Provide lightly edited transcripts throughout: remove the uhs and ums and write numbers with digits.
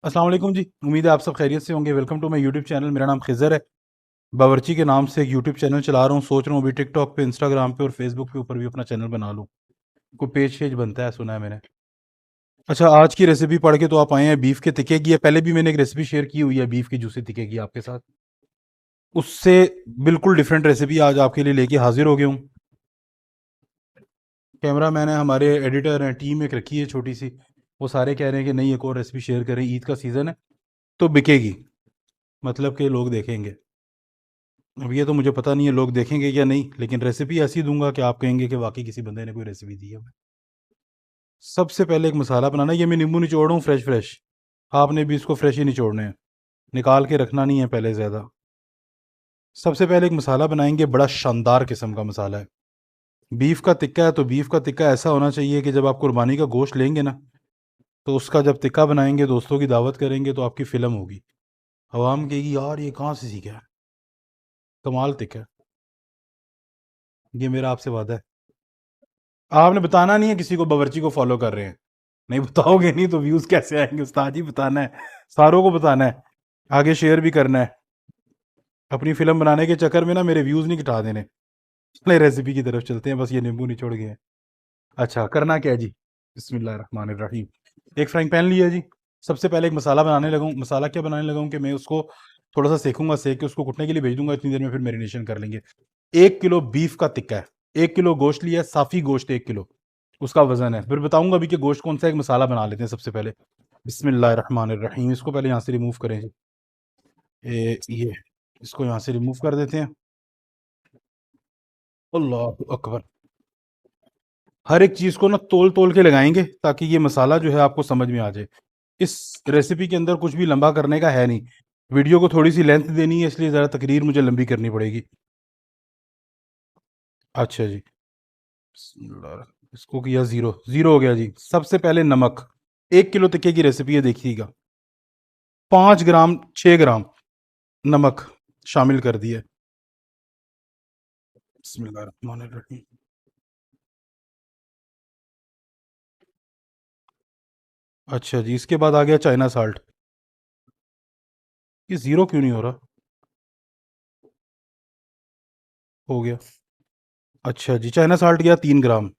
अस्सलाम वालेकुम जी। उम्मीद है आप सब खैरियत से होंगे। Welcome to my YouTube channel. मेरा नाम खिज़र है। बावर्ची के नाम से एक यूट्यूब चैनल चला रहा हूँ। सोच रहा हूँ अभी टिकटॉक पे, इंस्टाग्राम पे और फेसबुक के ऊपर भी अपना चैनल बना लूँ। कोई पेज शेज बनता है सुना है मैंने। अच्छा, आज की रेसिपी पढ़ के तो आप आए हैं बीफ के तिक्के की है। पहले भी मैंने एक रेसिपी शेयर की हुई है बीफ की जूसी तिक्के की आपके साथ। उससे बिल्कुल डिफरेंट रेसिपी आज आपके लिए लेके हाजिर हो गया हूँ। कैमरा मैन है, हमारे एडिटर हैं, टीम एक रखी है छोटी सी। वो सारे कह रहे हैं कि नहीं एक और रेसिपी शेयर करें, ईद का सीज़न है तो बिकेगी, मतलब कि लोग देखेंगे। अब ये तो मुझे पता नहीं है लोग देखेंगे या नहीं, लेकिन रेसिपी ऐसी दूंगा कि आप कहेंगे कि वाकई किसी बंदे ने कोई रेसिपी दी है। सबसे पहले एक मसाला बनाना है। ये मैं नींबू निचोड़ रहा हूँ फ्रेश फ्रेश। आपने भी इसको फ्रेश ही निचोड़ने हैं, निकाल के रखना नहीं है पहले ज़्यादा। सबसे पहले एक मसाला बनाएंगे, बड़ा शानदार किस्म का मसाला है। बीफ का टिक्का है तो बीफ का टिक्का ऐसा होना चाहिए कि जब आप कुर्बानी का गोश्त लेंगे ना, तो उसका जब टिक्का बनाएंगे, दोस्तों की दावत करेंगे तो आपकी फ़िल्म होगी। आवाम कहेगी यार ये कहाँ से सीखा है, कमाल टिक्का है। ये मेरा आपसे वादा है। आपने बताना नहीं है किसी को बावर्ची को फॉलो कर रहे हैं। नहीं बताओगे नहीं तो व्यूज कैसे आएंगे उस्ताद जी, बताना है। सारों को बताना है, आगे शेयर भी करना है। अपनी फिल्म बनाने के चक्कर में ना मेरे व्यूज नहीं घटा देने। चले रेसिपी की तरफ चलते हैं, बस ये नींबू निचोड़ गए हैं। अच्छा, करना क्या है जी। बिस्मिल्लाहिर्रहमानिर्रहीम। एक फ्राइंग पैन लिया जी। सबसे पहले एक मसाला बनाने लगा हूँ। मसाला क्या बनाने लगा हूँ कि मैं उसको थोड़ा सा सेकूंगा, सेक के उसको कुटने के लिए भेज दूंगा। इतनी देर में फिर मैरिनेशन कर लेंगे। 1 किलो बीफ का टिक्का है। 1 किलो गोश्त लिया है, साफी गोश्त 1 किलो उसका वजन है। फिर बताऊंगा अभी कि गोश्त कौन सा। एक मसाला बना लेते हैं सबसे पहले। बिस्मिल्लाहिर्रहमानिर्रहीम। इसको पहले यहाँ से रिमूव करें जी। ये इसको यहाँ से रिमूव कर देते हैं। अल्लाह अकबर। हर एक चीज को ना तोल तोल के लगाएंगे ताकि ये मसाला जो है आपको समझ में आ जाए। इस रेसिपी के अंदर कुछ भी लंबा करने का है नहीं। वीडियो को थोड़ी सी लेंथ देनी है, इसलिए ज़रा तकरीर मुझे लंबी करनी पड़ेगी। अच्छा जी। बिस्मिल्लाह। इसको किया ज़ीरो, ज़ीरो हो गया जी। सबसे पहले नमक। 1 किलो टिक्के की रेसिपी है, देखिएगा। 5 ग्राम, 6 ग्राम नमक शामिल कर दिए। बिस्मिल्लाहिर्रहमानिर्रहीम। अच्छा जी, इसके बाद आ गया चाइना साल्ट। ये ज़ीरो क्यों नहीं हो रहा। हो गया। अच्छा जी, चाइना साल्ट गया 3 ग्राम।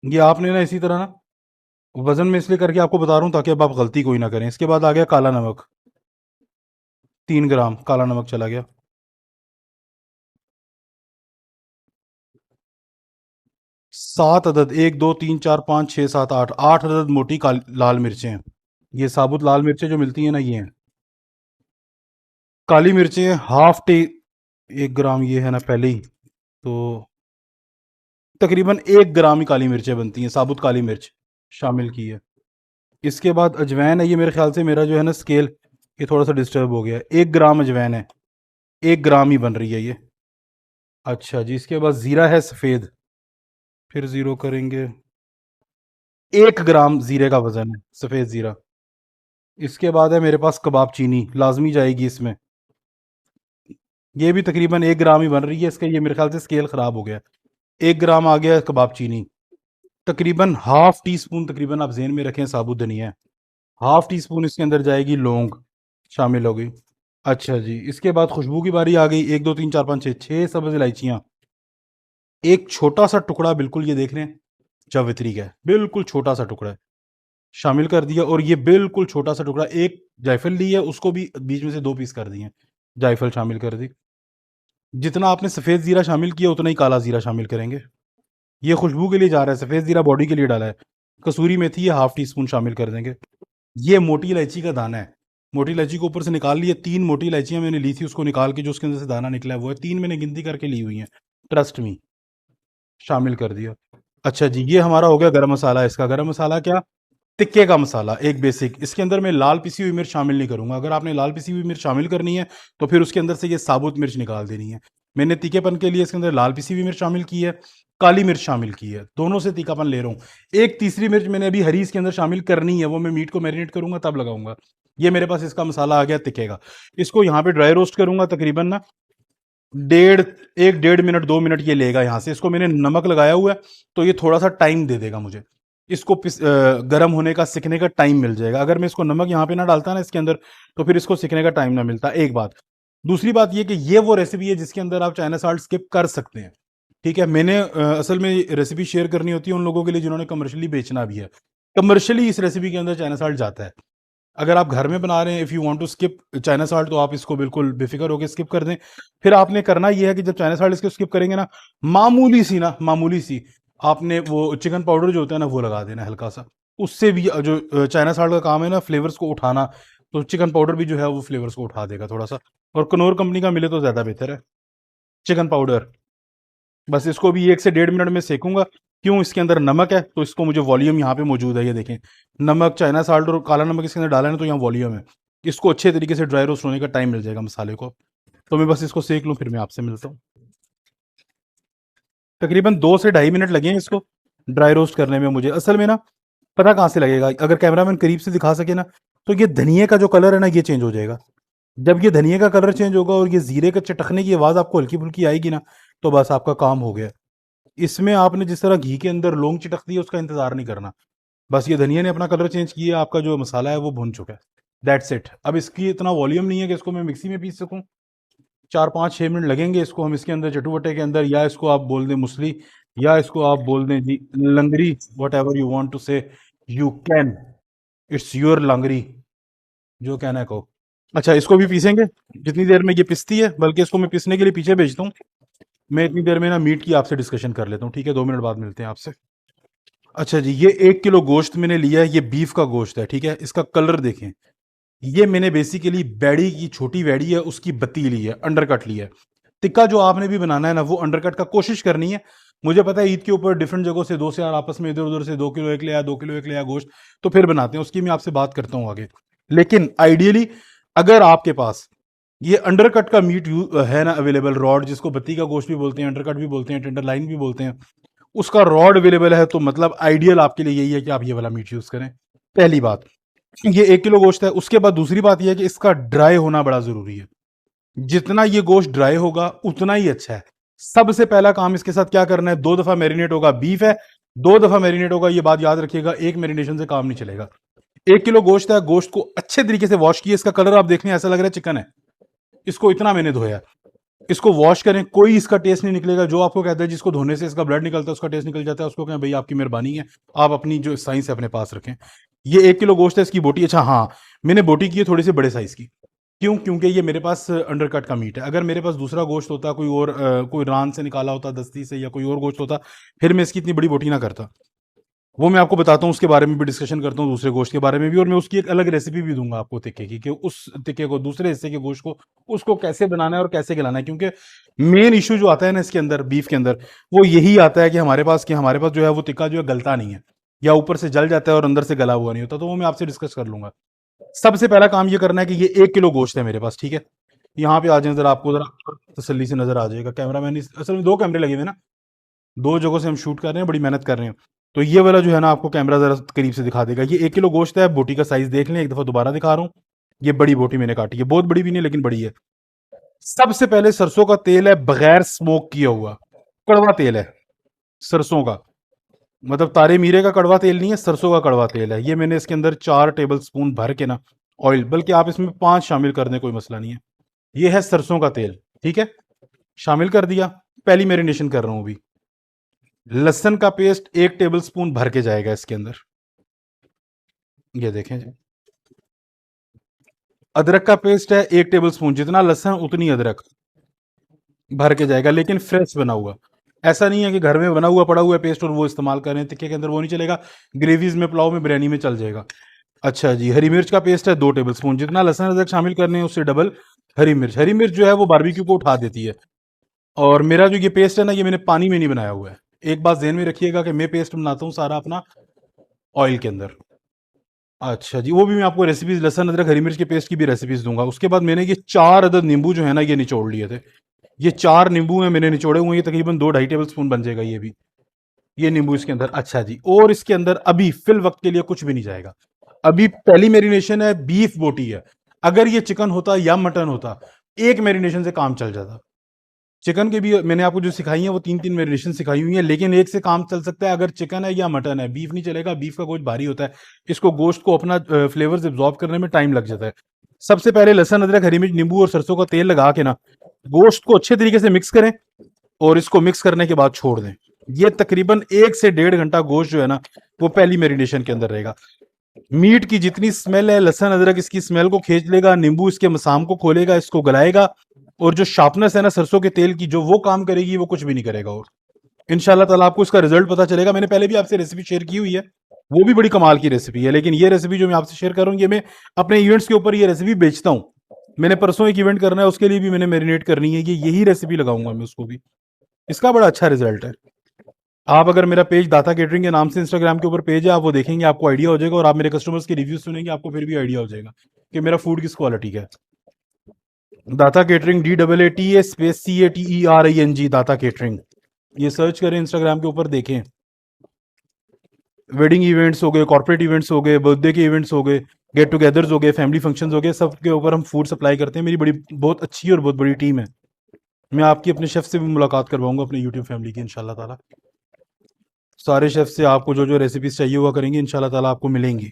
ये आपने ना इसी तरह ना वजन में इसलिए करके आपको बता रहा हूँ ताकि अब आप गलती कोई ना करें। इसके बाद आ गया काला नमक। 3 ग्राम काला नमक चला गया। 7 अदद, 1 2 3 4 5 6 7 8, 8 अदद मोटी लाल मिर्चें हैं। ये साबुत लाल मिर्चें जो मिलती हैं ना, ये हैं। काली मिर्चें हैं, हाफ टी 1 ग्राम ये है ना पहले ही। तो तकरीबन 1 ग्राम ही काली मिर्चें बनती हैं, साबुत काली मिर्च शामिल की है। इसके बाद अजवाइन है। ये मेरे ख्याल से मेरा जो है ना स्केल, ये थोड़ा सा डिस्टर्ब हो गया है। 1 ग्राम अजवाइन है। 1 ग्राम ही बन रही है ये। अच्छा जी, इसके बाद ज़ीरा है सफ़ेद। फिर ज़ीरो करेंगे। 1 ग्राम ज़ीरे का वज़न है, सफ़ेद ज़ीरा। इसके बाद है मेरे पास कबाब चीनी, लाज़मी जाएगी इसमें। ये भी तकरीबन 1 ग्राम ही बन रही है इसका। ये मेरे ख्याल से स्केल ख़राब हो गया। 1 ग्राम आ गया कबाब चीनी। तकरीबन हाफ टी स्पून, तकरीबन आप जेन में रखें, साबुत धनिया है। हाफ टी स्पून इसके अंदर जाएगी लौंग, शामिल हो गई। अच्छा जी, इसके बाद खुशबू की बारी आ गई। 1 2 3 4 5 6, 6 सब्ज़ इलायचियाँ। एक छोटा सा टुकड़ा, बिल्कुल ये देख रहे हैं, जावित्री का है, बिल्कुल छोटा सा टुकड़ा है, शामिल कर दिया। और ये बिल्कुल छोटा सा टुकड़ा एक जायफल ली है, उसको भी बीच में से 2 पीस कर दिए, जायफल शामिल कर दी। जितना आपने सफ़ेद ज़ीरा शामिल किया उतना ही काला ज़ीरा शामिल करेंगे। ये खुशबू के लिए जा रहा है, सफ़ेद ज़ीरा बॉडी के लिए डाला है। कसूरी मेथी है, हाफ टी स्पून शामिल कर देंगे। ये मोटी इलायची का दाना है। मोटी इलायची को ऊपर से निकाल लिया। 3 मोटी इलायचियाँ मैंने ली थी, उसको निकाल के जो उसके अंदर से दाना निकला है वो है। 3 मैंने गिनती करके ली हुई हैं, ट्रस्ट मी। शामिल कर दिया। अच्छा जी, ये हमारा हो गया गरम मसाला। इसका गरम मसाला क्या, टिक्के का मसाला, एक बेसिक। इसके अंदर मैं लाल पिसी हुई मिर्च शामिल नहीं करूंगा। अगर आपने लाल पिसी हुई मिर्च शामिल करनी है तो फिर उसके अंदर से ये साबुत मिर्च निकाल देनी है। मैंने तीखेपन के लिए इसके अंदर लाल पिसी हुई मिर्च शामिल की है, काली मिर्च शामिल की है, दोनों से तीखापन ले रहा हूँ। एक तीसरी मिर्च मैंने अभी हरी इसके अंदर शामिल करनी है, वो मैं मीट को मैरिनेट करूंगा तब लगाऊंगा। ये मेरे पास इसका मसाला आ गया टिक्के का। इसको यहाँ पे ड्राई रोस्ट करूंगा तकरीबन ना डेढ़ 1 डेढ़ मिनट 2 मिनट ये लेगा। यहाँ से इसको मैंने नमक लगाया हुआ है तो ये थोड़ा सा टाइम दे देगा मुझे। इसको गर्म होने का, सिकने का टाइम मिल जाएगा। अगर मैं इसको नमक यहाँ पे ना डालता ना इसके अंदर, तो फिर इसको सिकने का टाइम ना मिलता। एक बात। दूसरी बात ये कि ये वो रेसिपी है जिसके अंदर आप चाइना साल्ट स्किप कर सकते हैं। ठीक है, मैंने असल में रेसिपी शेयर करनी होती है उन लोगों के लिए जिन्होंने कमर्शियली बेचना भी है। कमर्शियली इस रेसिपी के अंदर चाइना साल्ट जाता है। अगर आप घर में बना रहे हैं, if you want to skip China salt, तो आप इसको बिल्कुल बेफिक्र होकर स्किप कर दें। फिर आपने करना ये है कि जब चाइना साल्ट इसको स्किप करेंगे ना, मामूली सी आपने वो चिकन पाउडर जो होता है ना वो लगा देना हल्का सा। उससे भी जो चाइना साल्ट का काम है ना फ्लेवर्स को उठाना, तो चिकन पाउडर भी जो है वो फ्लेवर्स को उठा देगा थोड़ा सा। और कनौर कंपनी का मिले तो ज़्यादा बेहतर है चिकन पाउडर। बस इसको भी 1 से 1.5 मिनट में सेकूंगा। क्यों? इसके अंदर नमक है, तो इसको मुझे वॉल्यूम यहाँ पे मौजूद है, ये देखें। नमक, चाइना साल्ट और काला नमक इसके अंदर डाला है ना, तो यहाँ वॉल्यूम है। इसको अच्छे तरीके से ड्राई रोस्ट होने का टाइम मिल जाएगा मसाले को। तो मैं बस इसको सेक लूँ, फिर मैं आपसे मिलता हूँ। तकरीबन 2 से 2.5 मिनट लगे इसको ड्राई रोस्ट करने में मुझे। असल में ना पता कहाँ से लगेगा, अगर कैमरामैन करीब से दिखा सके ना, तो ये धनिए का जो कलर है ना ये चेंज हो जाएगा। जब ये धनिए का कलर चेंज होगा और ये जीरे का चटकने की आवाज़ आपको हल्की फुल्की आएगी ना, तो बस आपका काम हो गया। इसमें आपने जिस तरह घी के अंदर लौंग चिटक दी है उसका इंतजार नहीं करना। बस ये धनिया ने अपना कलर चेंज किया, आपका जो मसाला है वो भुन चुका है। That's it. अब इसकी इतना वॉल्यूम नहीं है कि इसको मैं मिक्सी में पीस सकूं। 4 5 6 मिनट लगेंगे इसको हम इसके अंदर चटुवटे के अंदर, या इसको आप बोल दें मुसली, या इसको आप बोल दें जी lingerie, whatever you want to say, you can, it's your lingerie, जो कहना है कहो। अच्छा, इसको भी पीसेंगे जितनी देर में ये पिसती है, बल्कि इसको मैं पीसने के लिए पीछे भेजता हूँ। मैं इतनी देर में ना मीट की आपसे डिस्कशन कर लेता हूँ, ठीक है? 2 मिनट बाद मिलते हैं आपसे। अच्छा जी, ये 1 किलो गोश्त मैंने लिया है, ये बीफ का गोश्त है, ठीक है? इसका कलर देखें। ये मैंने बेसिकली बैड़ी की छोटी बैड़ी है उसकी बत्ती ली है, अंडरकट ली है। टिक्का जो आपने भी बनाना है ना वो अंडरकट का कोशिश करनी है। मुझे पता है ईद के ऊपर डिफरेंट जगहों से 2 से 4 आपस में इधर उधर से 2 किलो एक ले आया, 2 किलो एक ले आया गोश्त, तो फिर बनाते हैं, उसकी मैं आपसे बात करता हूँ आगे। लेकिन आइडियली अगर आपके पास ये अंडरकट का मीट है ना अवेलेबल, रॉड जिसको बत्ती का गोश्त भी बोलते हैं, अंडरकट भी बोलते हैं, टेंडर लाइन भी बोलते हैं, उसका रॉड अवेलेबल है, तो मतलब आइडियल आपके लिए यही है कि आप ये वाला मीट यूज करें। पहली बात, ये 1 किलो गोश्त है। उसके बाद दूसरी बात यह है कि इसका ड्राई होना बड़ा जरूरी है। जितना ये गोश्त ड्राई होगा उतना ही अच्छा है। सबसे पहला काम इसके साथ क्या करना है, 2 दफा मैरिनेट होगा। बीफ है, 2 दफा मैरिनेट होगा, ये बात याद रखिएगा, एक मैरिनेशन से काम नहीं चलेगा। 1 किलो गोश्त है, गोश्त को अच्छे तरीके से वॉश किया। इसका कलर आप देखने ऐसा लग रहा है चिकन है, इसको इतना मैंने धोया। इसको वॉश करें, कोई इसका टेस्ट नहीं निकलेगा। जो आपको कहता है जिसको धोने से इसका ब्लड निकलता है उसका टेस्ट निकल जाता है, उसको कहें भाई आपकी मेहरबानी है, आप अपनी जो साइंस है अपने पास रखें। ये 1 किलो गोश्त है, इसकी बोटी, अच्छा हाँ, मैंने बोटी की है थोड़ी सी बड़े साइज की। क्यों? क्योंकि ये मेरे पास अंडरकट का मीट है। अगर मेरे पास दूसरा गोश्त होता, कोई और कोई रान से निकाला होता, दस्ती से, या कोई और गोश्त होता, फिर मैं इसकी इतनी बड़ी बोटी ना करता। वो मैं आपको बताता हूँ, उसके बारे में भी डिस्कशन करता हूँ, दूसरे गोश्त के बारे में भी, और मैं उसकी एक अलग रेसिपी भी दूंगा आपको टिक्के की, कि उस टिक्के को, दूसरे हिस्से के गोश्त को, उसको कैसे बनाना है और कैसे खिलाना है। क्योंकि मेन इशू जो आता है ना इसके अंदर, बीफ के अंदर, वो यही आता है कि हमारे पास जो है वो टिक्का जो है गलता नहीं है, या ऊपर से जल जाता है और अंदर से गला हुआ नहीं होता। तो वो मैं आपसे डिस्कस कर लूंगा। सबसे पहला काम ये करना है कि ये 1 किलो गोश्त है मेरे पास, ठीक है? यहाँ पे आ जाए जरा, आपको जरा तसल्ली से नजर आ जाएगा। कैमरामैन असल में 2 कैमरे लगे हुए हैं ना, 2 जगहों से हम शूट कर रहे हैं, बड़ी मेहनत कर रहे हैं। तो ये वाला जो है ना आपको कैमरा जरा करीब से दिखा देगा। ये 1 किलो गोश्त है, बोटी का साइज देख लें, एक दफा दोबारा दिखा रहा हूँ। ये बड़ी बोटी मैंने काटी है, बहुत बड़ी भी नहीं लेकिन बड़ी है। सबसे पहले सरसों का तेल है, बगैर स्मोक किया हुआ, कड़वा तेल है सरसों का, मतलब तारे मीरे का कड़वा तेल नहीं है, सरसों का कड़वा तेल है। ये मैंने इसके अंदर 4 टेबल स्पून भर के ना ऑयल, बल्कि आप इसमें 5 शामिल कर दें, कोई मसला नहीं है। ये है सरसों का तेल, ठीक है? शामिल कर दिया। पहली मैरिनेशन कर रहा हूं अभी। लहसुन का पेस्ट 1 टेबल स्पून भर के जाएगा इसके अंदर, ये देखें जी। अदरक का पेस्ट है 1 टेबल स्पून, जितना लहसुन उतनी अदरक भर के जाएगा, लेकिन फ्रेश बना हुआ। ऐसा नहीं है कि घर में बना हुआ पड़ा हुआ है पेस्ट और वो इस्तेमाल करें टिक्के के अंदर, वो नहीं चलेगा। ग्रेवीज में, पुलाव में, बिरयानी में चल जाएगा। अच्छा जी, हरी मिर्च का पेस्ट है 2 टेबल स्पून, जितना लहसुन अदरक शामिल करने हैं उससे डबल हरी मिर्च। हरी मिर्च जो है वो बारबेक्यू को उठा देती है। और मेरा जो ये पेस्ट है ना, ये मैंने पानी में नहीं बनाया हुआ है। एक बात ध्यान में रखिएगा कि मैं पेस्ट बनाता हूँ सारा अपना ऑयल के अंदर। अच्छा जी, वो भी मैं आपको रेसिपीज, लहसुन अदरक हरी मिर्च के पेस्ट की भी रेसिपीज दूंगा। उसके बाद मैंने ये 4 अदद नींबू जो है ना ये निचोड़ लिए थे। ये 4 नींबू हैं मैंने निचोड़े हुए, ये तकरीबन 2 ढाई टेबल स्पून बन जाएगा ये भी, ये नींबू इसके अंदर। अच्छा जी, और इसके अंदर अभी फिल वक्त के लिए कुछ भी नहीं जाएगा। अभी पहली मैरिनेशन है, बीफ बोटी है। अगर ये चिकन होता या मटन होता, एक मैरिनेशन से काम चल जाता। चिकन के भी मैंने आपको जो सिखाई है वो 3-3 मैरिनेशन सिखाई हुई है, लेकिन एक से काम चल सकता है अगर चिकन है या मटन है, बीफ नहीं चलेगा, बीफ का गोश्त भारी होता है, इसको गोश्त को अपना फ्लेवर्स एब्जॉर्ब करने में टाइम लग जाता है। सबसे पहले लहसुन, अदरक, हरी मिर्च, नींबू और सरसों का तेल लगा के ना गोश्त को अच्छे तरीके से मिक्स करें और इसको मिक्स करने के बाद छोड़ दें। ये तकरीबन 1 से 1.5 घंटा गोश्त जो है ना वो पहली मैरिनेशन के अंदर रहेगा। मीट की जितनी स्मेल है, लहसुन अदरक इसकी स्मेल को खींच लेगा, नींबू इसके मसाम को खोलेगा, इसको गलाएगा, और जो शार्पनेस है ना सरसों के तेल की, जो वो काम करेगी वो कुछ भी नहीं करेगा। और इंशाल्लाह ताला आपको इसका रिजल्ट पता चलेगा। मैंने पहले भी आपसे रेसिपी शेयर की हुई है, वो भी बड़ी कमाल की रेसिपी है, लेकिन ये रेसिपी जो मैं आपसे शेयर कर रहा हूँ ये मैं अपने इवेंट्स के ऊपर ये रेसिपी बेचता हूँ। मैंने परसों एक इवेंट करना है, उसके लिए भी मैंने मैरिनेट करनी है, ये यही रेसिपी लगाऊंगा मैं उसको भी। इसका बड़ा अच्छा रिजल्ट है। आप अगर मेरा पेज दाता केटरिंग के नाम से इंस्टाग्राम के ऊपर पेज है, आप वो देखेंगे, आपको आइडिया हो जाएगा, और आप मेरे कस्टमर्स के रिव्यू सुनेंगे, आपको फिर भी आइडिया हो जाएगा कि मेरा फूड किस क्वालिटी का है। दाता केटरिंग, DAATSPACATERING, दाता केटरिंग, ये सर्च करें इंस्टाग्राम के ऊपर, देखें। वेडिंग इवेंट्स हो गए, कॉर्पोरेट इवेंट्स हो गए, बर्थडे के इवेंट्स हो गए, गेट टुगेदर्स हो गए, फैमिली फंक्शंस हो गए, सब के ऊपर हम फूड सप्लाई करते हैं। मेरी बड़ी बहुत अच्छी और बहुत बड़ी टीम है। मैं आपकी अपने शेफ से भी मुलाकात करवाऊंगा अपने यूट्यूब फैमिली की इंशाल्लाह ताला। सारे शेफ से आपको जो जो रेसिपीज चाहिए हुआ करेंगे इंशाल्लाह ताला आपको मिलेंगी।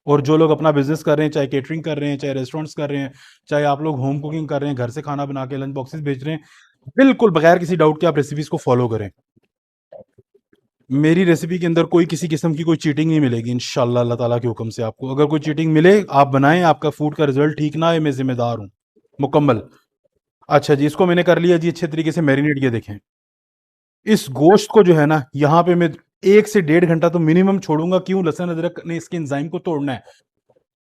और जो लोग अपना बिजनेस कर रहे हैं, चाहे केटरिंग कर रहे हैं, चाहे रेस्टोरेंट्स कर रहे हैं, चाहे आप लोग होम कुकिंग कर रहे हैं, घर से खाना बना के लंच बॉक्सेस भेज रहे हैं, बिल्कुल बगैर किसी डाउट के आप रेसिपीज को फॉलो करें। मेरी रेसिपी के अंदर कोई किसी किस्म की कोई चीटिंग नहीं मिलेगी इंशाल्लाह अल्लाह ताला के हुक्म से। आपको अगर कोई चीटिंग मिले, आप बनाएं, आपका फूड का रिजल्ट ठीक ना है, मैं जिम्मेदार हूँ मुकम्मल। अच्छा जी, इसको मैंने कर लिया जी अच्छे तरीके से मैरिनेट। ये देखें, इस गोश्त को जो है ना यहाँ पे मैं 1 से 1.5 घंटा तो मिनिमम छोड़ूंगा। क्यों? लहसुन अदरक ने इसके एंजाइम को तोड़ना है,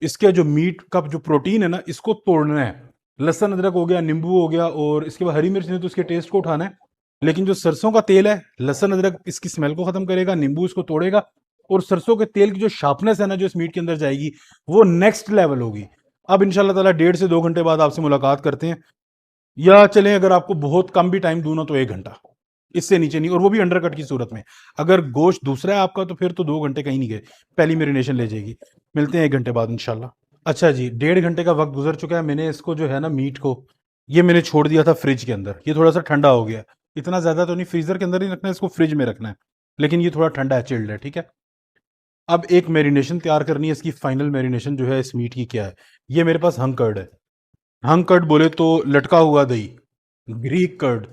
इसके जो मीट का जो प्रोटीन है ना इसको तोड़ना है। लहसुन अदरक हो गया, नींबू हो गया, और इसके बाद हरी मिर्च ने तो इसके टेस्ट को उठाना है, लेकिन जो सरसों का तेल है, लहसुन अदरक इसकी स्मेल को खत्म करेगा, नींबू इसको तोड़ेगा, और सरसों के तेल की जो शार्पनेस है ना जो इस मीट के अंदर जाएगी वो नेक्स्ट लेवल होगी। अब इंशाल्लाह ताला 1.5 से 2 घंटे बाद आपसे मुलाकात करते हैं, या चलें अगर आपको बहुत कम भी टाइम दूं ना तो 1 घंटा, इससे नीचे नहीं, और वो भी अंडरकट की सूरत में। अगर गोश्त दूसरा है आपका तो फिर तो 2 घंटे कहीं नहीं गए, पहली मैरिनेशन ले जाएगी। मिलते हैं 1 घंटे बाद इंशाल्लाह। अच्छा जी, 1.5 घंटे का वक्त गुजर चुका है। मैंने इसको जो है ना मीट को, ये मैंने छोड़ दिया था फ्रिज के अंदर, ये थोड़ा सा ठंडा हो गया। इतना ज्यादा तो नहीं, फ्रीजर के अंदर ही रखना है इसको, फ्रिज में रखना है, लेकिन ये थोड़ा ठंडा है, चिल्ड है, ठीक है। अब एक मैरिनेशन तैयार करनी है। इसकी फाइनल मैरिनेशन जो है इस मीट की क्या है, ये मेरे पास हंग कर्ड है। हंग कर्ड बोले तो लटका हुआ दही, ग्रीक कर्ड,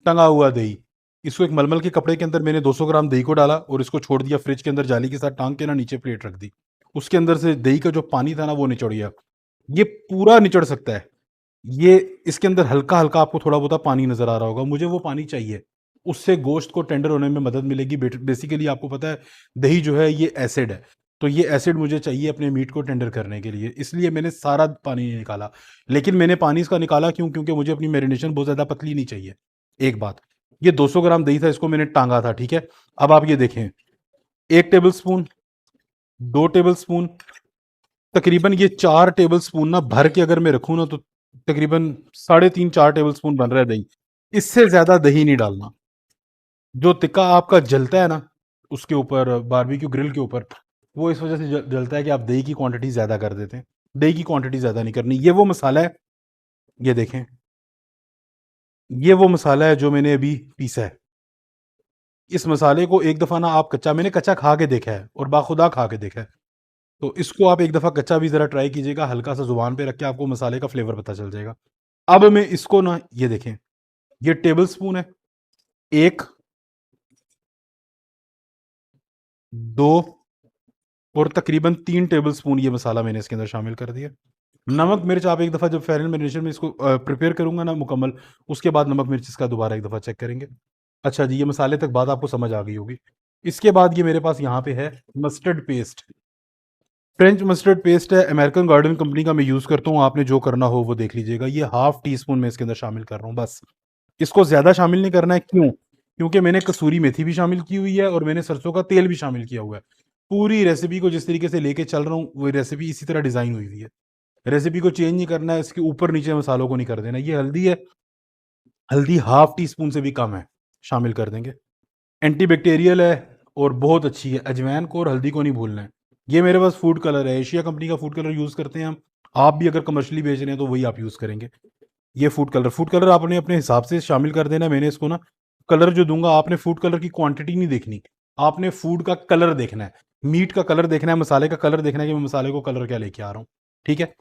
टंगा हुआ दही। इसको एक मलमल के कपड़े के अंदर मैंने 200 ग्राम दही को डाला और इसको छोड़ दिया फ्रिज के अंदर, जाली के साथ टांग के ना नीचे प्लेट रख दी। उसके अंदर से दही का जो पानी था ना वो निचड़ गया। ये पूरा निचड़ सकता है, ये इसके अंदर हल्का हल्का आपको थोड़ा बहुत पानी नजर आ रहा होगा, मुझे वो पानी चाहिए, उससे गोश्त को टेंडर होने में मदद मिलेगी। बेसिकली आपको पता है दही जो है ये एसिड है, तो ये एसिड मुझे चाहिए अपने मीट को टेंडर करने के लिए, इसलिए मैंने सारा पानी नहीं निकाला। लेकिन मैंने पानी इसका निकाला क्यों? क्योंकि मुझे अपनी मैरिनेशन बहुत ज़्यादा पतली नहीं चाहिए। एक बात, ये 200 ग्राम दही था, इसको मैंने टांगा था, ठीक है। अब आप ये देखें, 1 टेबल स्पून, 2 टेबल स्पून, तकरीबन ये 4 टेबल स्पून ना भर के अगर मैं रखूँ ना तो तकरीबन 3.5-4 टेबल स्पून बन रहा है दही। इससे ज्यादा दही नहीं डालना। जो तिक्का आपका जलता है ना उसके ऊपर, बारबेक्यू ग्रिल के ऊपर, वो इस वजह से जलता है कि आप दही की क्वांटिटी ज्यादा कर देते हैं। दही की क्वांटिटी ज्यादा नहीं करनी। ये वो मसाला है, ये देखें, ये वो मसाला है जो मैंने अभी पीसा है। इस मसाले को एक दफा ना आप कच्चा, मैंने कच्चा खा के देखा है और बाखुदा खा के देखा है, तो इसको आप एक दफा कच्चा भी जरा ट्राई कीजिएगा, हल्का सा जुबान पे रख के, आपको मसाले का फ्लेवर पता चल जाएगा। अब मैं इसको ना, ये देखें, ये टेबल स्पून है, 1, 2 और तकरीबन 3 टेबल स्पून ये मसाला मैंने इसके अंदर शामिल कर दिया। नमक मिर्च आप एक दफ़ा जब फाइनल मैरिनेशन में इसको प्रिपेयर करूंगा ना मुकम्मल, उसके बाद नमक मिर्च इसका दोबारा एक दफ़ा चेक करेंगे। अच्छा जी, ये मसाले तक बात आपको समझ आ गई होगी। इसके बाद ये मेरे पास यहाँ पे है mustard paste, French mustard paste है, अमेरिकन गार्डन कंपनी का मैं यूज़ करता हूँ। आपने जो करना हो वो देख लीजिएगा। ये ½ टी स्पून मैं इसके अंदर शामिल कर रहा हूँ बस। इसको ज़्यादा शामिल नहीं करना है, क्यों? क्योंकि मैंने कसूरी मेथी भी शामिल की हुई है और मैंने सरसों का तेल भी शामिल किया हुआ है। पूरी रेसिपी को जिस तरीके से लेके चल रहा हूँ वो रेसिपी इसी तरह डिज़ाइन हुई हुई है। रेसिपी को चेंज नहीं करना है, इसके ऊपर नीचे मसालों को नहीं कर देना। ये हल्दी है, हल्दी ½ टी स्पून से भी कम है, शामिल कर देंगे। एंटीबैक्टीरियल है और बहुत अच्छी है। अजवाइन को और हल्दी को नहीं भूलना है। ये मेरे पास फूड कलर है, एशिया कंपनी का फूड कलर यूज़ करते हैं हम। आप भी अगर कमर्शियली बेच रहे हैं तो वही आप यूज़ करेंगे। ये फूड कलर आपने अपने हिसाब से शामिल कर देना। मैंने इसको ना कलर जो दूंगा, आपने फूड कलर की क्वांटिटी नहीं देखनी, आपने फूड का कलर देखना है, मीट का कलर देखना है, मसाले का कलर देखना है कि मैं मसाले को कलर क्या लेके आ रहा हूँ। ठीक है।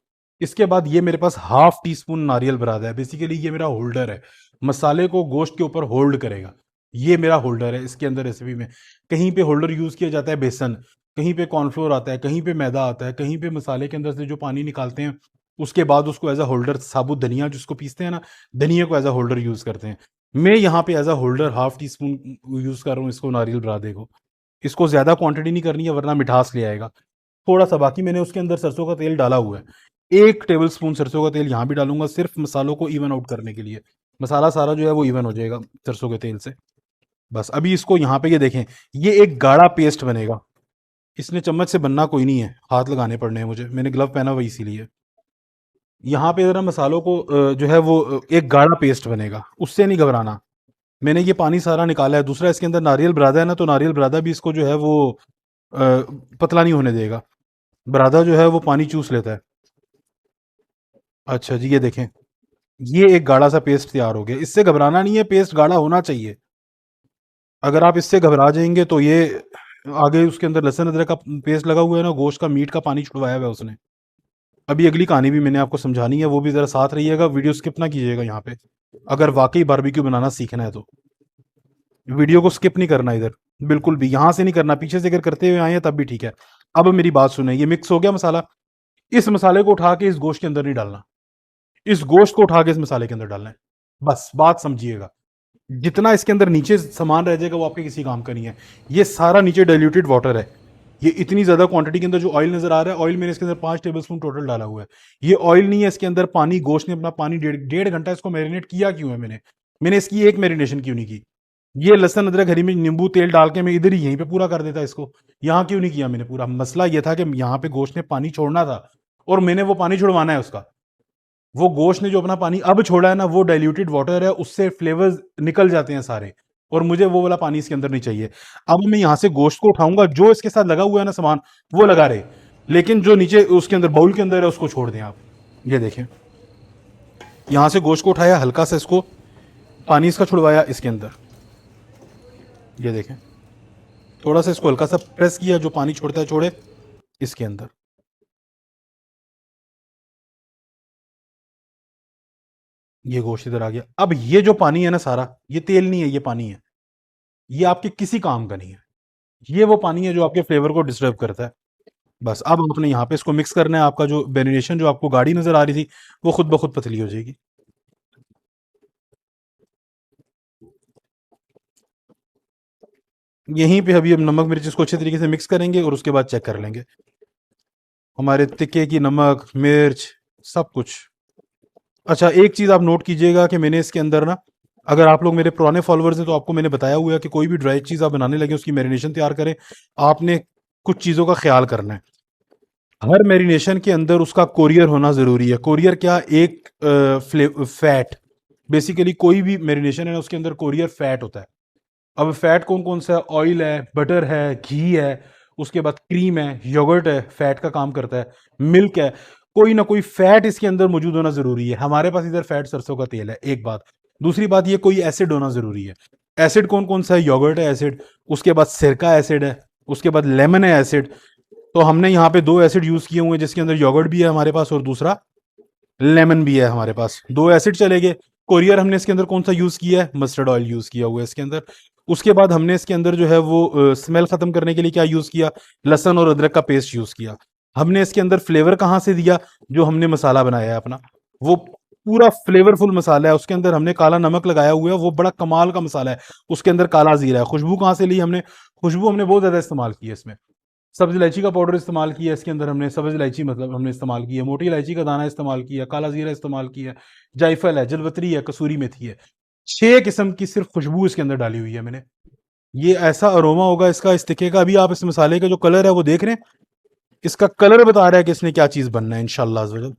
इसके बाद ये मेरे पास हाफ टी स्पून नारियल बरादा है। बेसिकली ये मेरा होल्डर है, मसाले को गोश्त के ऊपर होल्ड करेगा। ये मेरा होल्डर है। इसके अंदर रेसिपी में कहीं पे होल्डर यूज किया जाता है बेसन, कहीं पे कॉर्नफ्लोर आता है, कहीं पे मैदा आता है, कहीं पे मसाले के अंदर से जो पानी निकालते हैं उसके बाद उसको एज अ होल्डर, साबुत धनिया जिसको पीसते हैं ना, धनिया को एज अ होल्डर यूज करते हैं। मैं यहाँ पे as a holder half teaspoon use कर रहा हूँ इसको, नारियल बरादे को। इसको ज्यादा क्वांटिटी नहीं करनी है वरना मिठास ले आएगा। थोड़ा सा बाकी मैंने उसके अंदर सरसों का तेल डाला हुआ है, 1 टेबल स्पून सरसों का तेल यहाँ भी डालूंगा, सिर्फ मसालों को इवन आउट करने के लिए। मसाला सारा जो है वो इवन हो जाएगा सरसों के तेल से। बस अभी इसको यहाँ पे ये देखें, ये एक गाढ़ा पेस्ट बनेगा। इसने चम्मच से बनना कोई नहीं है, हाथ लगाने पड़ने हैं मुझे, मैंने ग्लव पहना हुआ इसीलिए। यहाँ पे जरा मसालों को जो है वो एक गाढ़ा पेस्ट बनेगा, उससे नहीं घबराना। मैंने ये पानी सारा निकाला है। दूसरा, इसके अंदर नारियल बरादा है ना, तो नारियल बरादा भी इसको जो है वो अ, पतला नहीं होने देगा। बरादा जो है वो पानी चूस लेता है। अच्छा जी, ये देखें, ये एक गाढ़ा सा पेस्ट तैयार हो गया। इससे घबराना नहीं है, पेस्ट गाढ़ा होना चाहिए। अगर आप इससे घबरा जाएंगे तो ये आगे उसके अंदर लहसुन अदरक का पेस्ट लगा हुआ है ना, गोश्त का मीट का पानी छुड़वाया हुआ है उसने। अभी अगली कहानी भी मैंने आपको समझानी है, वो भी जरा साथ रहिएगा, वीडियो स्किप ना कीजिएगा यहाँ पे। अगर वाकई बारबेक्यू बनाना सीखना है तो वीडियो को स्किप नहीं करना इधर, बिल्कुल भी यहाँ से नहीं करना, पीछे से अगर करते हुए आए हैं तब भी ठीक है। अब मेरी बात सुने, ये मिक्स हो गया मसाला। इस मसाले को उठा के इस गोश्त के अंदर नहीं डालना, इस गोश्त को उठा के इस मसाले के अंदर डालना है। बस बात समझिएगा। जितना इसके अंदर नीचे सामान रह जाएगा वो आपके किसी काम का नहीं है। ये सारा नीचे डाइल्यूटेड वाटर है। ये इतनी ज्यादा क्वांटिटी के अंदर जो ऑयल नजर आ रहा है, ऑयल मैंने इसके अंदर 5 टेबल स्पून टोटल डाला हुआ है। ये ऑयल नहीं है, इसके अंदर पानी, गोश्त ने अपना पानी, 1.5 घंटा इसको मैरिनेट किया क्यों है मैंने, मैंने इसकी एक मैरिनेशन क्यों नहीं की। ये लहसन अदरक हरी मिर्च नींबू तेल डाल के मैं इधर ही यहीं पे पूरा कर देता इसको, यहाँ क्यों नहीं किया मैंने पूरा। मसला ये था कि यहाँ पे गोश्त ने पानी छोड़ना था और मैंने वो पानी छुड़वाना है उसका। वो गोश्त ने जो अपना पानी अब छोड़ा है ना, वो डाइल्यूटेड वाटर है, उससे फ्लेवर्स निकल जाते हैं सारे, और मुझे वो वाला पानी इसके अंदर नहीं चाहिए। अब मैं यहां से गोश्त को उठाऊंगा, जो इसके साथ लगा हुआ है ना सामान वो लगा रहे, लेकिन जो नीचे उसके अंदर बाउल के अंदर है उसको छोड़ दें आप। ये देखें, यहां से गोश्त को उठाया, हल्का सा इसको पानी इसका छुड़वाया इसके अंदर। ये देखें, थोड़ा सा इसको हल्का सा प्रेस किया, जो पानी छोड़ता है छोड़े इसके अंदर। ये गोश्त इधर आ गया। अब ये जो पानी है ना सारा, ये तेल नहीं है, ये पानी है, ये आपके किसी काम का नहीं है। ये वो पानी है जो आपके फ्लेवर को डिस्टर्ब करता है। बस अब आपने यहाँ पे इसको मिक्स करना है। आपका जो बेरिनेशन जो आपको गाढ़ी नजर आ रही थी वो खुद ब खुद पतली हो जाएगी। यहीं पे अभी हम नमक मिर्च इसको अच्छे तरीके से मिक्स करेंगे और उसके बाद चेक कर लेंगे हमारे तिक्के की नमक मिर्च सब कुछ। अच्छा, एक चीज आप नोट कीजिएगा कि मैंने इसके अंदर ना, अगर आप लोग मेरे पुराने फॉलोअर्स हैं तो आपको मैंने बताया हुआ है कि कोई भी ड्राई चीज आप बनाने लगे उसकी मैरिनेशन तैयार करें, आपने कुछ चीजों का ख्याल करना है। हर मैरिनेशन के अंदर उसका कोरियर होना जरूरी है। कोरियर क्या, एक फैट। बेसिकली कोई भी मैरिनेशन है ना, उसके अंदर कोरियर फैट होता है। अब फैट कौन कौन सा है, ऑयल है, बटर है, घी है, उसके बाद क्रीम है, योगर्ट है, फैट का काम करता है, मिल्क है। कोई ना कोई फैट इसके अंदर मौजूद होना जरूरी है। हमारे पास इधर फैट सरसों का तेल है, एक बात। दूसरी बात, ये कोई एसिड होना जरूरी है। एसिड कौन कौन सा है, योगर्ट है एसिड, उसके बाद सिरका एसिड है, उसके बाद लेमन है एसिड। तो हमने यहाँ पे 2 एसिड यूज किए हुए हैं, जिसके अंदर योगर्ट भी है हमारे पास और दूसरा लेमन भी है हमारे पास। 2 एसिड चले गए। कोरियर हमने इसके अंदर कौन सा यूज किया है, मस्टर्ड ऑयल यूज किया हुआ है इसके अंदर। उसके बाद हमने इसके अंदर जो है वो स्मेल खत्म करने के लिए क्या यूज किया, लहसुन और अदरक का पेस्ट यूज किया। हमने इसके अंदर फ्लेवर कहाँ से दिया, जो हमने मसाला बनाया है अपना, वो पूरा फ्लेवरफुल मसाला है। उसके अंदर हमने काला नमक लगाया हुआ है, वो बड़ा कमाल का मसाला है। उसके अंदर काला जीरा है। खुशबू कहाँ से ली हमने, खुशबू हमने बहुत ज्यादा इस्तेमाल की है इसमें। सब्ज इलायची का पाउडर इस्तेमाल किया इसके अंदर हमने, सब्ज इलायची मतलब हमने इस्तेमाल की है, मोटी इलायची का दाना इस्तेमाल किया, काला जीरा इस्तेमाल किया, जायफल है, जलवतरी है, कसूरी मेथी है। 6 किस्म की सिर्फ खुशबू इसके अंदर डाली हुई है मैंने। ये ऐसा अरोमा होगा इसका, इस तिक्के का। अभी आप इस मसाले का जो कलर है वो देख रहे हैं, इसका कलर बता रहा है कि इसने क्या चीज बनना है इंशाल्लाह अज़्ज़ वजल।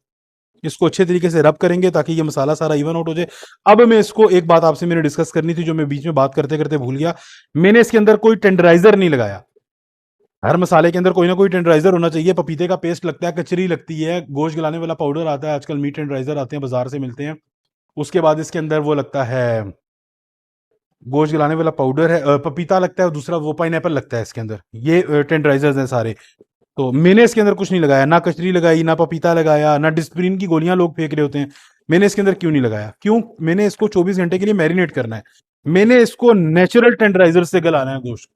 इसको अच्छे तरीके से रब करेंगे ताकि ये मसाला सारा इवन आउट हो जाए। अब मैं इसको, एक बात आपसे मैंने डिस्कस करनी थी जो मैं बीच में बात करते करते भूल गया, मैंने इसके अंदर कोई टेंडराइजर नहीं लगाया। हर मसाले के अंदर कोई ना कोई टेंडराइजर होना चाहिए। पपीते का पेस्ट लगता है, कचरी लगती है, गोश्त गलाने वाला पाउडर आता है, आजकल मीट टेंडराइजर आते हैं बाजार से मिलते हैं, उसके बाद इसके अंदर वो लगता है गोश्त गलाने वाला पाउडर है, पपीता लगता है, दूसरा वो पाइनएप्पल लगता है इसके अंदर। ये टेंडराइजर्स हैं सारे। तो मैंने इसके अंदर कुछ नहीं लगाया, ना कचरी लगाई, ना पपीता लगाया, ना डिस्प्रिन की गोलियां लोग फेंक रहे होते हैं। मैंने इसके अंदर क्यों नहीं लगाया? क्यों? मैंने इसको 24 घंटे के लिए मैरिनेट करना है। मैंने इसको नेचुरल टेंडराइजर से गलाना है गोश्त।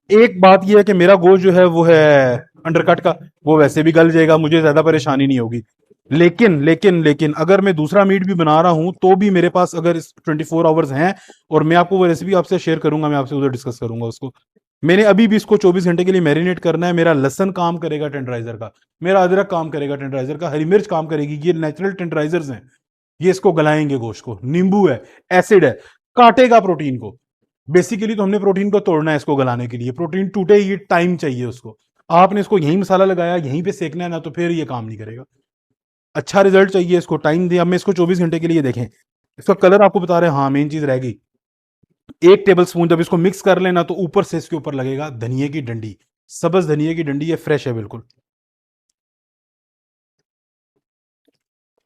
एक बात यह है कि मेरा गोश्त जो है वो है अंडरकट का, वो वैसे भी गल जाएगा, मुझे ज्यादा परेशानी नहीं होगी। लेकिन अगर मैं दूसरा मीट भी बना रहा हूं तो भी मेरे पास अगर 24 आवर्स हैं, और मैं आपको वो रेसिपी आपसे शेयर करूंगा, मैं आपसे उधर डिस्कस करूंगा उसको। मैंने अभी भी इसको 24 घंटे के लिए मैरिनेट करना है। मेरा लहसन काम करेगा टेंडराइजर का, मेरा अदरक काम करेगा टेंडराइजर का, हरी मिर्च काम करेगी। ये नेचुरल टेंडराइजर्स हैं, ये इसको गलाएंगे गोश्त को। नींबू है, एसिड है, काटेगा प्रोटीन को। बेसिकली तो हमने प्रोटीन को तोड़ना है इसको गलाने के लिए। प्रोटीन टूटे, ये टाइम चाहिए उसको। आपने इसको यहीं मसाला लगाया, यहीं पे सेकना है ना, तो फिर ये काम नहीं करेगा। अच्छा रिजल्ट चाहिए, इसको टाइम दिया। अब मैं इसको 24 घंटे के लिए देखें, इसका कलर आपको बता रहे हैं। हाँ, मेन चीज रह गई, 1 टेबल स्पून जब इसको मिक्स कर लेना तो ऊपर से इसके ऊपर लगेगा धनिए की डंडी, सब्ज धनिए की डंडी है, फ्रेश है बिल्कुल।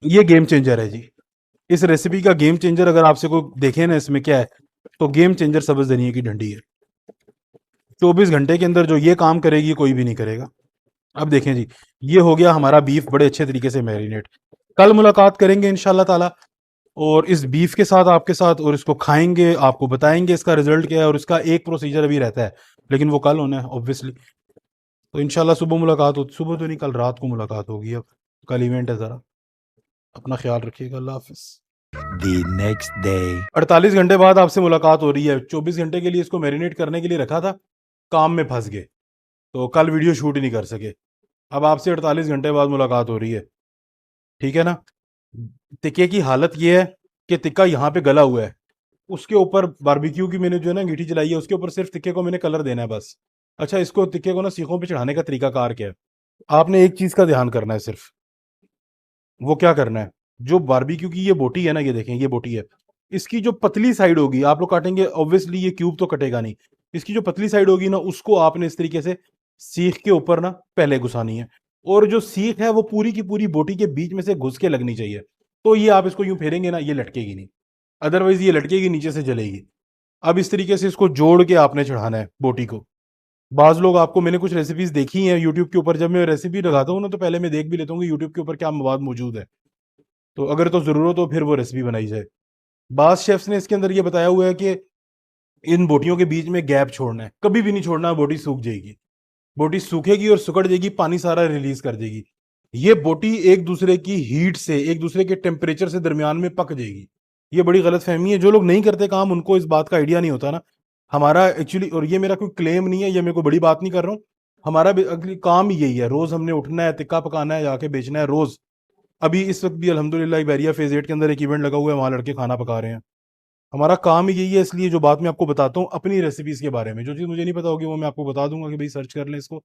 ये गेम चेंजर है जी। इस रेसिपी का गेम चेंजर अगर आपसे कोई देखे ना इसमें क्या है, तो गेम चेंजर सब्ज धनिए की डंडी है। 24 घंटे के अंदर जो ये काम करेगी कोई भी नहीं करेगा। अब देखें जी, ये हो गया हमारा बीफ बड़े अच्छे तरीके से मैरिनेट। कल मुलाकात करेंगे इंशाल्लाह ताला, और इस बीफ के साथ आपके साथ, और इसको खाएंगे, आपको बताएंगे इसका रिजल्ट क्या है। और इसका एक प्रोसीजर अभी रहता है, लेकिन वो कल होना है ऑब्वियसली। तो इंशाल्लाह सुबह मुलाकात हो, सुबह तो नहीं, कल रात को मुलाकात होगी। अब कल इवेंट है, ज़रा अपना ख्याल रखिएगा। अल्लाह हाफिज़। The next day. 48 घंटे बाद आपसे मुलाकात हो रही है। 24 घंटे के लिए इसको मैरिनेट करने के लिए रखा था, काम में फंस गए, तो कल वीडियो शूट ही नहीं कर सके। अब आपसे 48 घंटे बाद मुलाकात हो रही है, ठीक है ना। टिक्के की हालत ये है कि टिक्का यहाँ पे गला हुआ है, उसके ऊपर बारबेक्यू की मैंने जो है ना अंगीठी जलाई है, उसके ऊपर सिर्फ टिक्के को मैंने कलर देना है बस। अच्छा, इसको टिक्के को ना सीखों पे चढ़ाने का तरीका कार क्या है? आपने एक चीज का ध्यान करना है सिर्फ। वो क्या करना है, जो बारबेक्यू की ये बोटी है ना, ये देखें, ये बोटी है, इसकी जो पतली साइड होगी, आप लोग काटेंगे ऑब्वियसली, ये क्यूब तो कटेगा नहीं। इसकी जो पतली साइड होगी ना, उसको आपने इस तरीके से सीख के ऊपर ना पहले घुसानी है, और जो सीख है वो पूरी की पूरी बोटी के बीच में से घुस के लगनी चाहिए। तो ये आप इसको यूं फेरेंगे ना, ये लटकेगी नहीं, अदरवाइज ये लटकेगी, नीचे से जलेगी। अब इस तरीके से इसको जोड़ के आपने चढ़ाना है बोटी को। बाज लोग, आपको मैंने कुछ रेसिपीज देखी हैं यूट्यूब के ऊपर, जब मैं रेसिपी लगाता हूँ ना तो पहले मैं देख भी लेता हूँ कि यूट्यूब के ऊपर क्या मवाद मौजूद है, तो अगर तो जरूरत हो फिर वो रेसिपी बनाई जाए। बास शेफ्स ने इसके अंदर ये बताया हुआ है कि इन बोटियों के बीच में गैप छोड़ना है, कभी भी नहीं छोड़ना, बोटी सूख जाएगी। बोटी सूखेगी और सुकड़ जाएगी, पानी सारा रिलीज कर देगी। ये बोटी एक दूसरे की हीट से, एक दूसरे के टेम्परेचर से दरमियान में पक जाएगी। ये बड़ी गलत फहमी है, जो लोग नहीं करते काम उनको इस बात का आइडिया नहीं होता ना। हमारा एक्चुअली, और ये मेरा कोई क्लेम नहीं है, ये मैं कोई बड़ी बात नहीं कर रहा हूँ, हमारा काम ही यही है। रोज हमने उठना है, टिक्का पकाना है, जाके बेचना है रोज। अभी इस वक्त भी अल्हम्दुलिल्लाह बैरिया फेज 8 के अंदर एक इवेंट लगा हुआ है, वहां लड़के खाना पका रहे हैं। हमारा काम ही यही है। इसलिए जो बात मैं आपको बताता हूँ अपनी रेसिपीज के बारे में, जो चीज़ मुझे नहीं पता होगी वो मैं आपको बता दूंगा कि भाई सर्च कर लें इसको।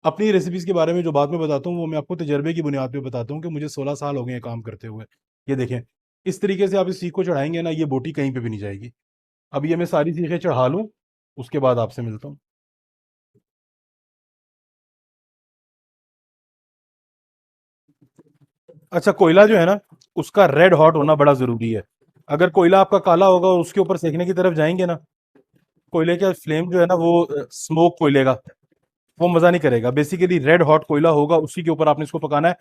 अपनी रेसिपीज के बारे में जो बात मैं बताता हूँ वो मैं आपको तजर्बे की बुनियाद पे बताता हूँ, कि मुझे 16 साल हो गए हैं काम करते हुए। ये देखें, इस तरीके से आप इस सीख को चढ़ाएंगे ना, ये बोटी कहीं पे भी नहीं जाएगी। अब ये मैं सारी सीखें चढ़ा लूँ, उसके बाद आपसे मिलता हूँ। अच्छा, कोयला जो है ना, उसका रेड हॉट होना बड़ा जरूरी है। अगर कोयला आपका काला होगा और उसके ऊपर सेकने की तरफ जाएंगे ना, कोयले का फ्लेम जो है ना, वो स्मोक कोयले का, वो मजा नहीं करेगा। बेसिकली रेड हॉट कोयला होगा, उसी के ऊपर आपने इसको पकाना है,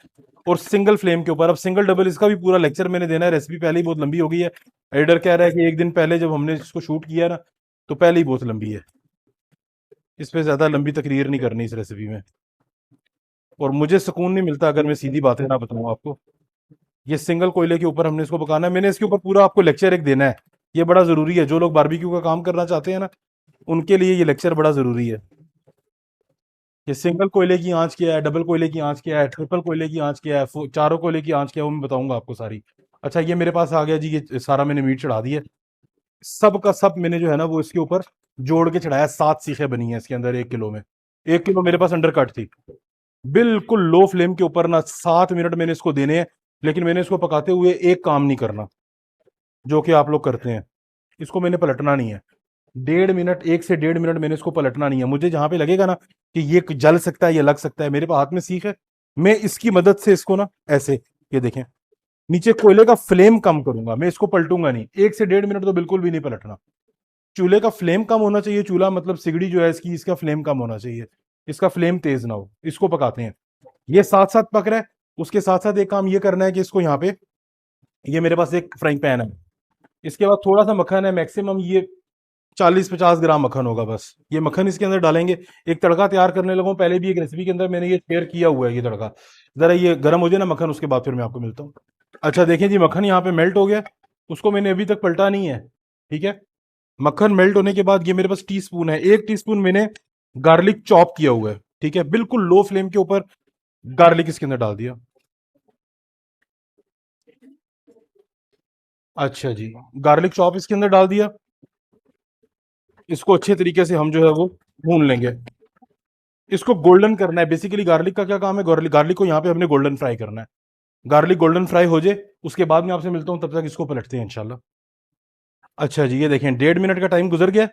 और सिंगल फ्लेम के ऊपर। अब सिंगल डबल इसका भी पूरा लेक्चर मैंने देना है, रेसिपी पहले ही बहुत लंबी हो गई है। एडिटर कह रहा है कि एक दिन पहले जब हमने इसको शूट किया ना, तो पहले ही बहुत लंबी है, इस पे ज्यादा लंबी तकरीर नहीं करनी इस रेसिपी में। और मुझे सुकून नहीं मिलता अगर मैं सीधी बातें ना बताऊं आपको। ये सिंगल कोयले के ऊपर हमने इसको पकाना है, मैंने इसके ऊपर पूरा आपको लेक्चर एक देना है। ये बड़ा जरूरी है, जो लोग बारबेक्यू का काम करना चाहते हैं ना, उनके लिए ये लेक्चर बड़ा जरूरी है। ये सिंगल कोयले की आंच क्या है, डबल कोयले की आंच क्या है, ट्रिपल कोयले की आंच क्या है, चारों कोयले की आंच क्या है, वो मैं बताऊंगा आपको सारी। अच्छा, ये मेरे पास आ गया जी, ये सारा मैंने मीट चढ़ा दिया। सब का सब मैंने जो है ना वो इसके ऊपर जोड़ के चढ़ाया। 7 सीखें बनी है इसके अंदर 1 किलो में। 1 किलो मेरे पास अंडर कट थी, बिल्कुल लो फ्लेम के ऊपर ना। 7 मिनट मैंने इसको देने हैं, लेकिन मैंने इसको पकाते हुए एक काम नहीं करना जो कि आप लोग करते हैं, इसको मैंने पलटना नहीं है। 1.5 मिनट, 1 से 1.5 मिनट मैंने इसको पलटना नहीं है। मुझे जहां पे लगेगा ना कि ये जल सकता है, ये लग सकता है, मेरे पास हाथ में सीख है, मैं इसकी मदद से इसको ना ऐसे, ये देखें, नीचे कोयले का फ्लेम कम करूंगा, मैं इसको पलटूंगा नहीं, 1 से 1.5 मिनट तो बिल्कुल भी नहीं पलटना। चूल्हे का फ्लेम कम होना चाहिए, चूल्हा मतलब सिगड़ी जो है इसकी, इसका फ्लेम कम होना चाहिए, इसका फ्लेम तेज ना हो। इसको पकाते हैं, ये साथ साथ पक रहा है। उसके साथ साथ एक काम ये करना है कि इसको यहाँ पे, ये मेरे पास एक फ्राइंग पैन है, इसके बाद थोड़ा सा मक्खन है, मैक्सिमम ये 40-50 ग्राम मक्खन होगा बस। ये मक्खन इसके अंदर डालेंगे। एक तड़का तैयार करने लगा हूं, पहले भी एक रेसिपी के अंदर मैंने ये शेयर किया हुआ है ये तड़का। जरा ये गर्म हो जाए ना मक्खन, उसके बाद फिर मैं आपको मिलता हूँ। अच्छा देखें जी, मक्खन यहाँ पे मेल्ट हो गया, उसको मैंने अभी तक पलटा नहीं है, ठीक है। मक्खन मेल्ट होने के बाद ये मेरे पास टी स्पून है, 1 टीस्पून मैंने गार्लिक चॉप किया हुआ है, ठीक है। बिल्कुल लो फ्लेम के ऊपर गार्लिक इसके अंदर डाल दिया। अच्छा जी, गार्लिक चॉप इसके अंदर डाल दिया। इसको अच्छे तरीके से हम जो है वो भून लेंगे। इसको गोल्डन करना है, बेसिकली गार्लिक का क्या काम है, गार्लिक गार्लिक को यहाँ पे हमने गोल्डन फ्राई करना है। गार्लिक गोल्डन फ्राई हो जाए उसके बाद मैं आपसे मिलता हूँ, तब तक इसको पलटते हैं इंशाल्लाह। अच्छा जी, ये देखें 1.5 मिनट का टाइम गुजर गया।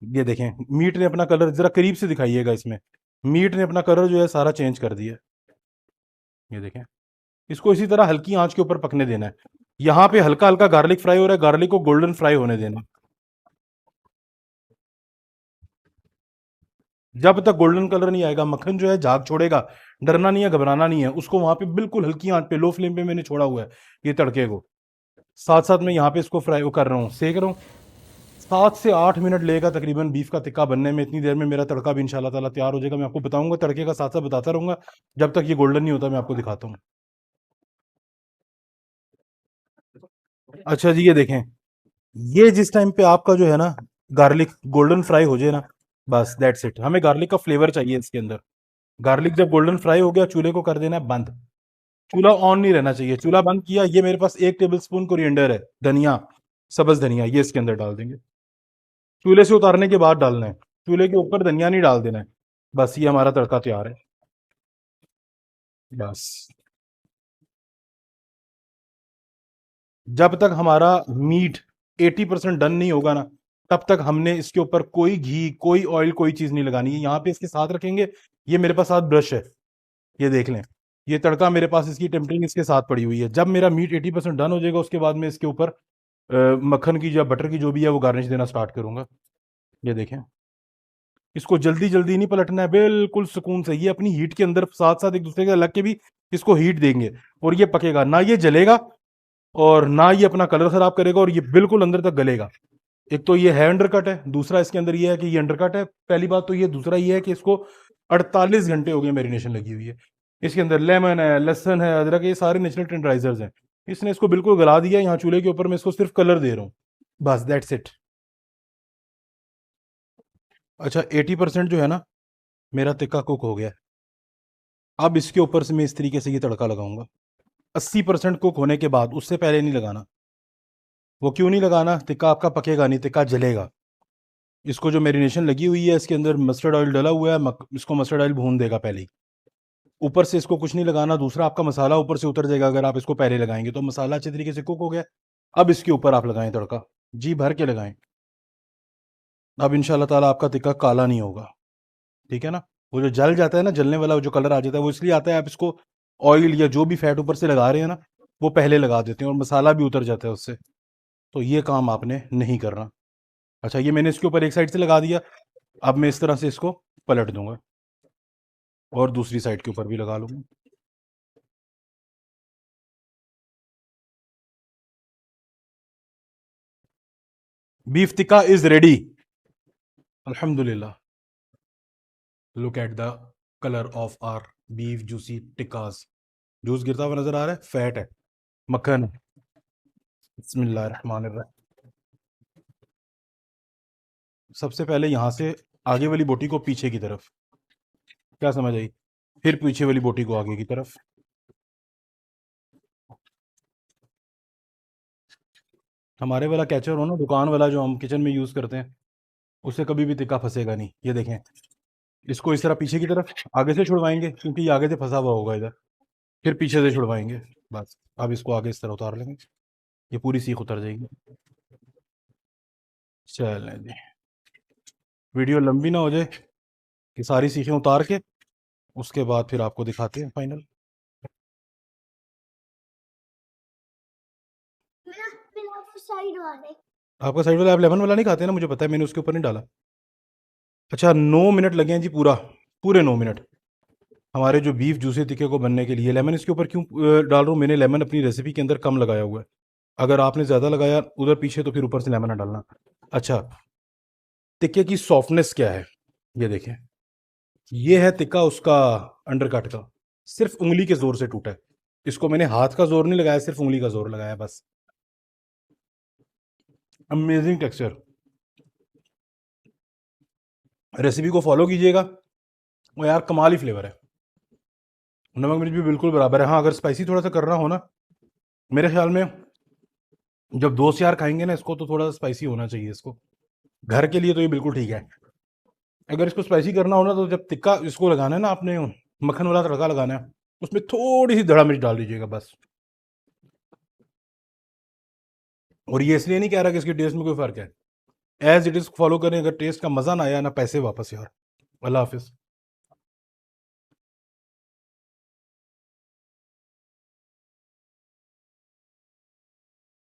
ये देखें मीट ने अपना कलर, जरा करीब से दिखाइएगा इसमें, मीट ने अपना कलर जो है सारा चेंज कर दिया। ये देखें, इसको इसी तरह हल्की आंच के ऊपर पकने देना है। यहाँ पे हल्का हल्का गार्लिक फ्राई हो रहा है, गार्लिक को गोल्डन फ्राई होने देना। जब तक गोल्डन कलर नहीं आएगा, मक्खन जो है झाग छोड़ेगा, डरना नहीं है, घबराना नहीं है। उसको वहां पे बिल्कुल हल्की आंच पे, लो फ्लेम पे मैंने छोड़ा हुआ है ये तड़के को। साथ साथ मैं यहाँ पे इसको फ्राई वो कर रहा हूँ, सेक रहा हूँ। 7 से 8 मिनट लगेगा तकरीबन बीफ का टिक्का बनने में। इतनी देर में मेरा तड़का भी इंशाल्लाह ताला तैयार हो जाएगा। मैं आपको बताऊंगा तड़के का, साथ साथ बताता रहूंगा, जब तक ये गोल्डन नहीं होता मैं आपको दिखाता हूँ। अच्छा जी, ये देखें, ये जिस टाइम पे आपका जो है ना गार्लिक गोल्डन फ्राई हो जाए ना, बस दैट्स इट। हमें गार्लिक का फ्लेवर चाहिए इसके अंदर। गार्लिक जब गोल्डन फ्राई हो गया, चूल्हे को कर देना है बंद। चूल्हा ऑन नहीं रहना चाहिए, चूल्हा बंद किया। ये मेरे पास 1 टेबल स्पून कोरिएंडर है, धनिया, सब्ज धनिया, ये इसके अंदर डाल देंगे। चूल्हे से उतारने के बाद डालना है, चूल्हे के ऊपर धनिया नहीं डाल देना है। बस ये हमारा तड़का तैयार है। बस जब तक हमारा मीट 80% डन नहीं होगा ना, तब तक हमने इसके ऊपर कोई घी, कोई ऑयल, कोई चीज नहीं लगानी है। यहाँ पे इसके साथ रखेंगे, ये मेरे पास साथ ब्रश है, ये देख लें। ये तड़का मेरे पास, इसकी टेम्परिंग इसके साथ पड़ी हुई है। जब मेरा मीट 80% डन हो जाएगा, उसके बाद मैं इसके ऊपर मक्खन की या बटर की जो भी है वो गार्निश देना स्टार्ट करूंगा। ये देखें, इसको जल्दी जल्दी नहीं पलटना है, बिल्कुल सुकून से। ये अपनी हीट के अंदर साथ साथ एक दूसरे के लग के भी इसको हीट देंगे, और ये पकेगा ना, ये जलेगा और ना ये अपना कलर खराब करेगा, और ये बिल्कुल अंदर तक गलेगा। एक तो ये है अंडरकट है, दूसरा इसके अंदर ये है कि ये अंडरकट है, पहली बात तो ये। दूसरा ये है कि इसको 48 घंटे हो गए मैरिनेशन लगी हुई है। इसके अंदर लेमन है, लहसन है, अदरक है, ये सारे नेचुरल टेंडराइजर्स हैं। इसने इसको बिल्कुल गला दिया। यहाँ चूल्हे के ऊपर मैं इसको सिर्फ कलर दे रहा हूँ, बस दैट्स इट। अच्छा, 80% जो है ना मेरा टिक्का कुक हो गया। अब इसके ऊपर से मैं इस तरीके से ये तड़का लगाऊंगा। 80% कुक होने के बाद, उससे पहले नहीं लगाना। वो क्यों नहीं लगाना, टिक्का आपका पकेगा नहीं, टिक्का जलेगा। इसको जो मैरिनेशन लगी हुई है, इसके अंदर मस्टर्ड ऑयल डला हुआ है, इसको मस्टर्ड ऑयल भून देगा पहले ही। ऊपर से इसको कुछ नहीं लगाना। दूसरा, आपका मसाला ऊपर से उतर जाएगा अगर आप इसको पहले लगाएंगे, तो मसाला अच्छे तरीके से कुक हो गया। अब इसके ऊपर आप लगाएं तड़का, जी भर के लगाएं। अब इंशाल्लाह ताला आपका टिक्का काला नहीं होगा, ठीक है ना। वो जो जल जाता है ना, जलने वाला जो कलर आ जाता है, वो इसलिए आता है आप इसको ऑयल या जो भी फैट ऊपर से लगा रहे हैं ना, वो पहले लगा देते हैं और मसाला भी उतर जाता है उससे। तो ये काम आपने नहीं करना। अच्छा, ये मैंने इसके ऊपर एक साइड से लगा दिया। अब मैं इस तरह से इसको पलट दूंगा और दूसरी साइड के ऊपर भी लगा लूंगा। बीफ टिक्का इज रेडी, अल्हम्दुलिल्लाह। Look at the colour of our beef juicy tikkas. Juice गिरता हुआ नजर आ रहा है, फैट है, मक्खन है। बिस्मिल्लाहिर्रहमानिर्रहीम। सबसे पहले यहाँ से आगे वाली बोटी को पीछे की तरफ, क्या समझ आई, फिर पीछे वाली बोटी को आगे की तरफ। हमारे वाला कैचर हो ना, दुकान वाला जो हम किचन में यूज करते हैं, उससे कभी भी टिक्का फंसेगा नहीं। ये देखें, इसको इस तरह पीछे की तरफ आगे से छुड़वाएंगे, क्योंकि ये आगे से फंसा हुआ होगा इधर। फिर पीछे से छुड़वाएंगे, बस। अब इसको आगे इस तरह उतार लेंगे, ये पूरी सीख उतर जाएगी। चलें जी, वीडियो लंबी ना हो जाए, कि सारी सीखें उतार के उसके बाद फिर आपको दिखाते हैं फाइनल। साइड वाले आपका साइड वाला आप लेमन वाला नहीं खाते ना, मुझे पता है, मैंने उसके ऊपर नहीं डाला। अच्छा 9 मिनट लगे हैं जी, पूरे 9 मिनट हमारे जो बीफ जूसी टिक्के को बनने के लिए। लेमन इसके ऊपर क्यों डाल रहा हूँ, मैंने लेमन अपनी रेसिपी के अंदर कम लगाया हुआ है। अगर आपने ज़्यादा लगाया उधर पीछे तो फिर ऊपर से लेमन ना डालना। अच्छा टिक्के की सॉफ्टनेस क्या है, ये देखें, ये है टिक्का उसका अंडरकट का, सिर्फ उंगली के जोर से टूटा है। इसको मैंने हाथ का जोर नहीं लगाया, सिर्फ उंगली का जोर लगाया बस। Amazing texture. रेसिपी को फॉलो कीजिएगा, वो यार कमाल ही फ्लेवर है। नमक मिर्च भी बिल्कुल बराबर है। हाँ अगर स्पाइसी थोड़ा सा करना हो ना, मेरे ख्याल में जब दोस्त यार खाएंगे ना इसको तो थोड़ा स्पाइसी होना चाहिए इसको। घर के लिए तो ये बिल्कुल ठीक है। अगर इसको स्पाइसी करना हो ना तो जब टिक्का इसको लगाना है ना, आपने मक्खन वाला तड़का लगाना है, उसमें थोड़ी सी धड़ा मिर्च डाल दीजिएगा बस। और ये इसलिए नहीं कह रहा कि इसके टेस्ट में कोई फर्क है, एज इट इज फॉलो करें। अगर टेस्ट का मजा ना आया ना, पैसे वापस यार। अल्लाह हाफिज।